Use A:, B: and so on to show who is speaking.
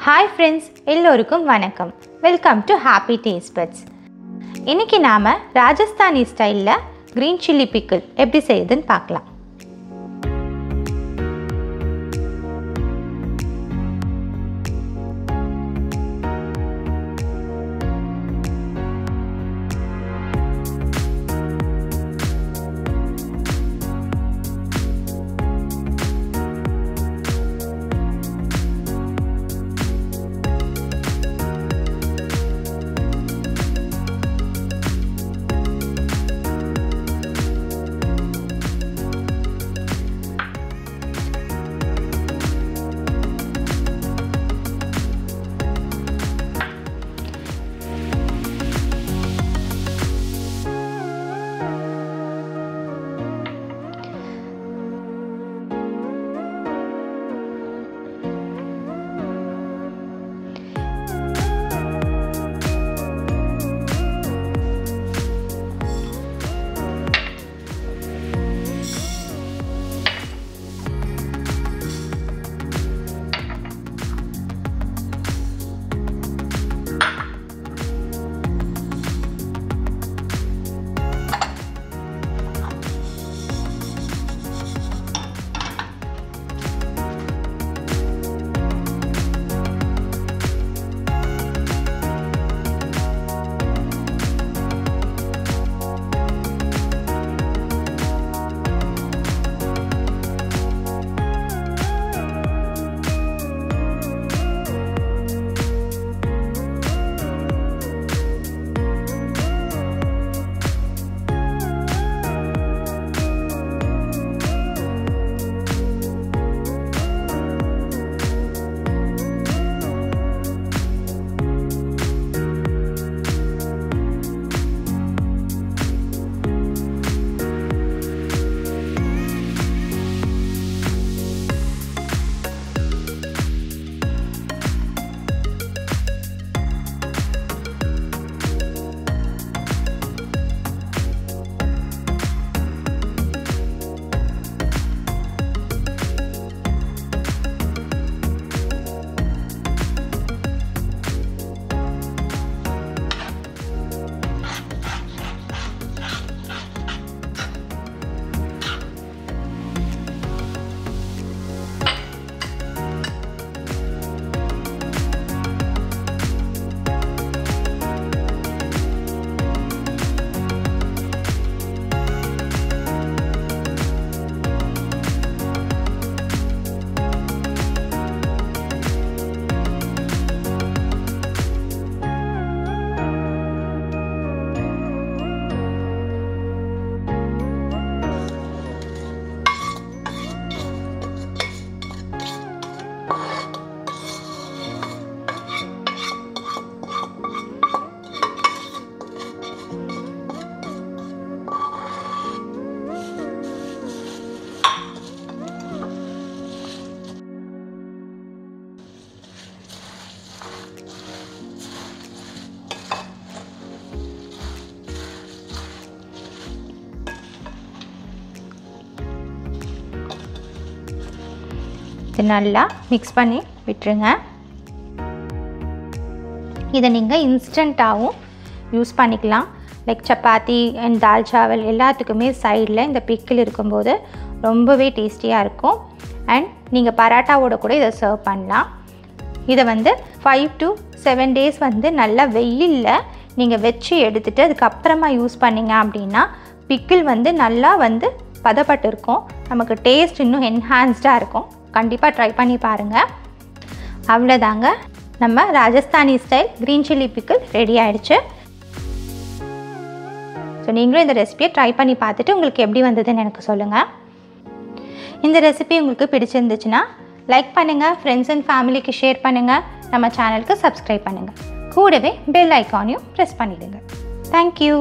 A: Hi friends, எல்லோருக்கும் வணக்கம். Welcome to Happy Taste Buds. இன்னைக்கு நாம ராஜஸ்தானி ஸ்டைல்ல green chili pickle எப்படி செய்யுதுன்னு பார்க்கலாம். நல்லா மிக்ஸ் பண்ணி விட்டுருங்க. இதை நீங்கள் இன்ஸ்டண்ட்டாகவும் யூஸ் பண்ணிக்கலாம். லைக் சப்பாத்தி அண்ட் தால் சாவல் எல்லாத்துக்குமே சைடில் இந்த பிக்கிள் இருக்கும்போது ரொம்பவே டேஸ்டியாக இருக்கும். அண்ட் நீங்கள் பராட்டாவோட கூட இதை சர்வ் பண்ணலாம். இதை 5 to 7 days நல்லா வெயிலில் நீங்கள் வச்சு எடுத்துகிட்டு அதுக்கப்புறமா யூஸ் பண்ணிங்க அப்படின்னா பிக்கிள் நல்லா பதப்பட்டு இருக்கும். நமக்கு டேஸ்ட் இன்னும் என்ஹான்ஸ்டாக இருக்கும். கண்டிப்பாக ட்ரை பண்ணி பாருங்கள். அவ்வளோதாங்க, நம்ம Rajasthani style green chilli pickle ready ஆகிடுச்சு. ஸோ நீங்களும் இந்த ரெசிபியை ட்ரை பண்ணி பார்த்துட்டு உங்களுக்கு எப்படி வந்ததுன்னு எனக்கு சொல்லுங்கள். இந்த ரெசிபி உங்களுக்கு பிடிச்சிருந்துச்சுன்னா லைக் பண்ணுங்கள், ஃப்ரெண்ட்ஸ் அண்ட் ஃபேமிலிக்கு ஷேர் பண்ணுங்கள், நம்ம சேனலுக்கு சப்ஸ்கிரைப் பண்ணுங்கள், கூடவே பெல் ஐக்கானையும் ப்ரெஸ் பண்ணிவிடுங்க. தேங்க்யூ.